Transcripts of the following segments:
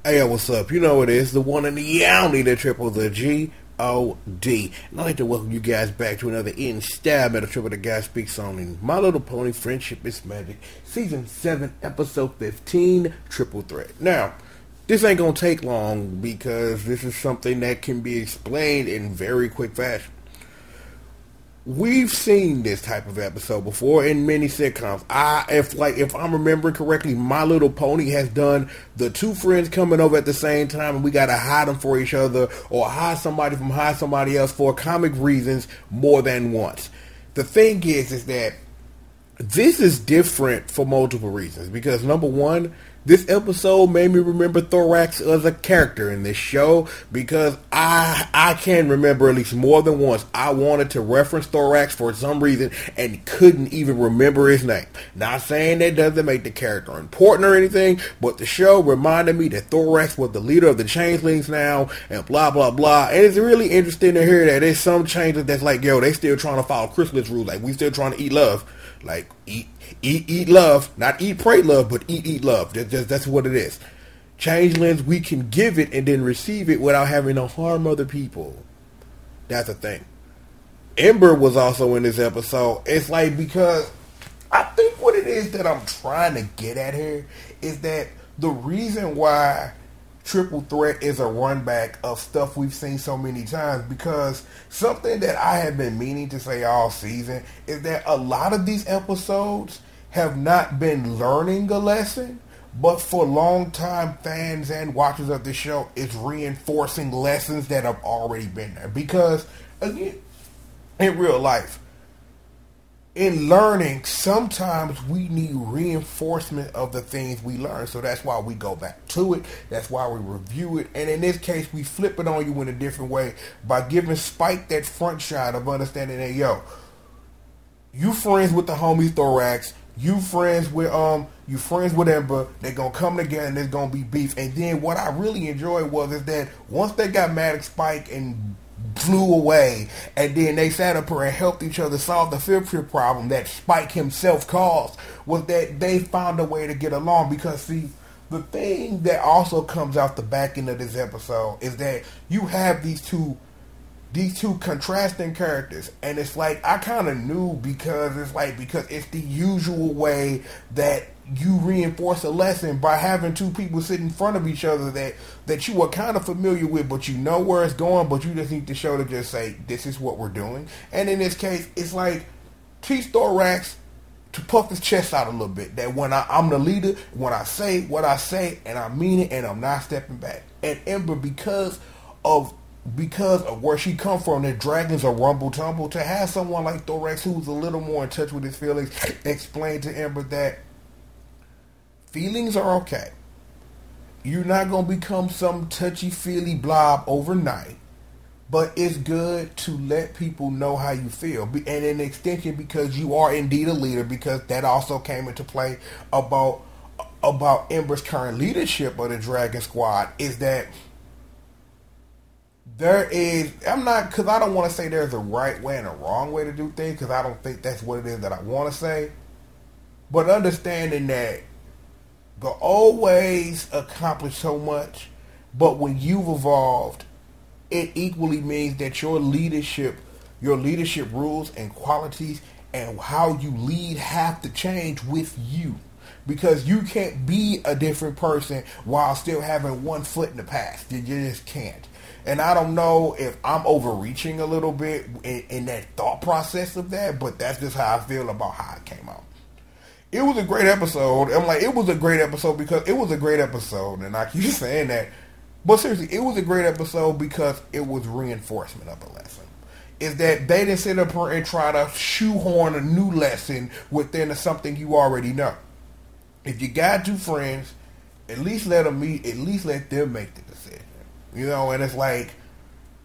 Hey, yo, what's up? You know it is the one and the only, the triple, the G.O.D. And I'd like to welcome you guys back to another installment of Triple the Guy Speaks on in My Little Pony Friendship is Magic, Season 7, Episode 15, Triple Threat. Now, this ain't gonna take long because this is something that can be explained in very quick fashion. We've seen this type of episode before in many sitcoms. If I'm remembering correctly, My Little Pony has done the two friends coming over at the same time, and we gotta hide them for each other, or hide somebody from hide somebody else for comic reasons more than once. The thing is that this is different for multiple reasons. Because number one, this episode made me remember Thorax as a character in this show, because I can remember at least more than once I wanted to reference Thorax for some reason and couldn't even remember his name. Not saying that doesn't make the character important or anything, but the show reminded me that Thorax was the leader of the Changelings now, and blah blah blah. And it's really interesting to hear that there's some changes that's like, yo, they still trying to follow Chrysalis rules, like we still trying to eat love. Like, eat love. Not eat, pray love, but eat love. That's what it is. Changelings, we can give it and then receive it without having to harm other people. That's the thing. Ember was also in this episode. It's like, because I think what it is that I'm trying to get at here is that the reason why Triple Threat is a run back of stuff we've seen so many times, because something that I have been meaning to say all season is that a lot of these episodes have not been learning a lesson, but for long-time fans and watchers of the show, it's reinforcing lessons that have already been there. Because, again, in real life, in learning, sometimes we need reinforcement of the things we learn. So that's why we go back to it. That's why we review it. And in this case, we flip it on you in a different way by giving Spike that front shot of understanding that, yo, you friends with the homie Thorax, you friends with Ember, they're gonna come together and there's gonna be beef. And then what I really enjoyed is that once they got mad at Spike and flew away, and then they sat up here and helped each other solve the friendship problem that Spike himself caused, was that they found a way to get along. Because see, the thing that also comes out the back end of this episode is that you have these two contrasting characters, and it's like, I kind of knew, because it's the usual way that you reinforce a lesson by having two people sit in front of each other that you are kind of familiar with, but you know where it's going, but you just need the show to just say, this is what we're doing. And in this case, it's like, teach Thorax to puff his chest out a little bit, that when I'm the leader, when I say what I say, and I mean it, and I'm not stepping back. And Ember, because of where she come from, that dragons are rumble tumble, to have someone like Thorax who's a little more in touch with his feelings explain to Ember that feelings are okay. You're not going to become some touchy-feely blob overnight, but it's good to let people know how you feel. And in extension, because you are indeed a leader, because that also came into play about Ember's current leadership of the Dragon Squad, is that because I don't want to say there's a right way and a wrong way to do things, because I don't think that's what it is that I want to say. But understanding that the old ways accomplish so much, but when you've evolved, it equally means that your leadership rules and qualities and how you lead have to change with you. Because you can't be a different person while still having one foot in the past. You just can't. And I don't know if I'm overreaching a little bit in that thought process of that, but that's just how I feel about how it came out. It was a great episode. I'm like, it was a great episode because it was a great episode, and I keep saying that. But seriously, it was a great episode because it was reinforcement of the lesson. Is that they didn't sit up here and try to shoehorn a new lesson within something you already know. If you got two friends, at least let them meet. At least let them make the decision. You know, and it's like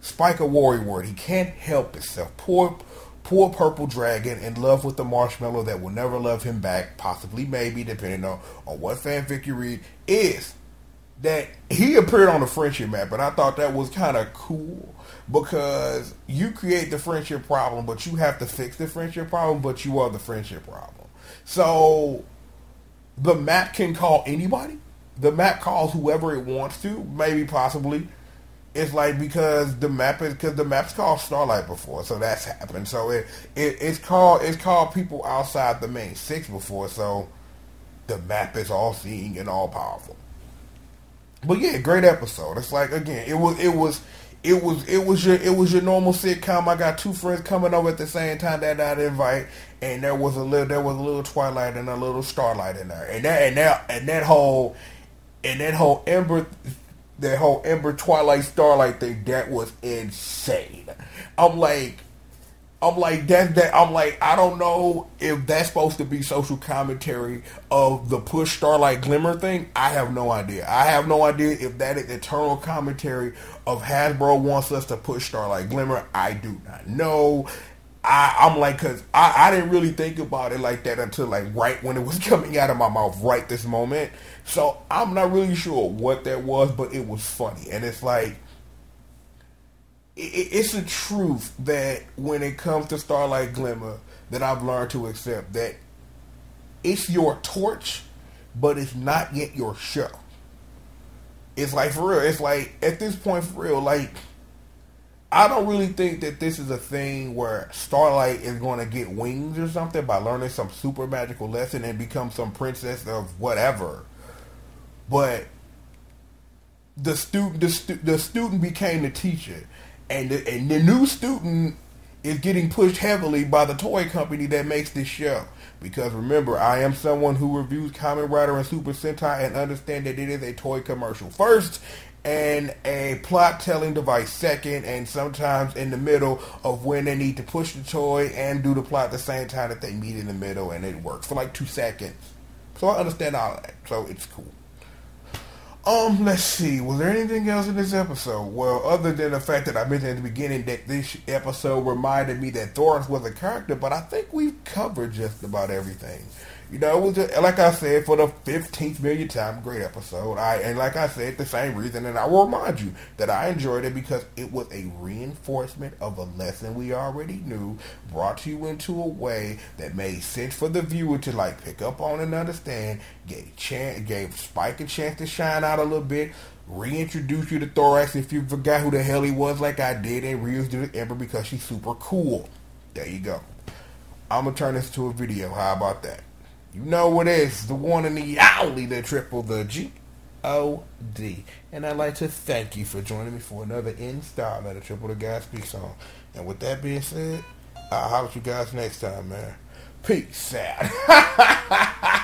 Spike a warrior word. He can't help himself. Poor purple dragon in love with the marshmallow that will never love him back. Possibly, maybe, depending on what fanfic you read. Is that he appeared on the friendship map, and I thought that was kind of cool, because you create the friendship problem, but you have to fix the friendship problem, but you are the friendship problem. So the map can call anybody. the map calls whoever it wants to, maybe possibly. It's like because the map's called Starlight before, so that's happened. So it's called people outside the main six before, so the map is all seeing and all powerful. But yeah, great episode. It's like again, it was your normal sitcom. I got two friends coming over at the same time that I'd invite, and there was a little Twilight and a little Starlight in there, and that whole Ember Twilight Starlight thing, that was insane. I'm like I don't know if that's supposed to be social commentary of the push Starlight Glimmer thing. I have no idea. I have no idea if that is eternal commentary of Hasbro wants us to push Starlight Glimmer. I do not know. I'm like, cause I didn't really think about it like that until like right when it was coming out of my mouth right this moment. So I'm not really sure what that was, but it was funny. And it's like, it's a truth that when it comes to Starlight Glimmer that I've learned to accept, that it's your torch, but it's not yet your show. It's like, for real, it's like, at this point, for real, like, I don't really think that this is a thing where Starlight is going to get wings or something by learning some super magical lesson and become some princess of whatever. But the student became the teacher, and the new student is getting pushed heavily by the toy company that makes this show. Because remember, I am someone who reviews Kamen Rider and Super Sentai and understand that it is a toy commercial first and a plot telling device second, and sometimes in the middle of when they need to push the toy and do the plot at the same time that they meet in the middle, and it works for like 2 seconds. So I understand all of that. So it's cool. Let's see. Was there anything else in this episode? Well, other than the fact that I mentioned at the beginning that this episode reminded me that Thoris was a character, but I think we've covered just about everything. You know, it was just, like I said, for the 15th millionth time, great episode. And like I said, the same reason, and I will remind you that I enjoyed it because it was a reinforcement of a lesson we already knew, brought to you into a way that made sense for the viewer to like pick up on and understand, gave Spike a chance to shine out a little bit, reintroduce you to Thorax if you forgot who the hell he was like I did, and reintroduce Ember because she's super cool. There you go. I'm going to turn this to a video. How about that? You know what it is, the one and the only, the triple, the G.O.D. And I'd like to thank you for joining me for another installment of Triple the Guy Speaks On. And with that being said, I'll holler at you guys next time, man. Peace out.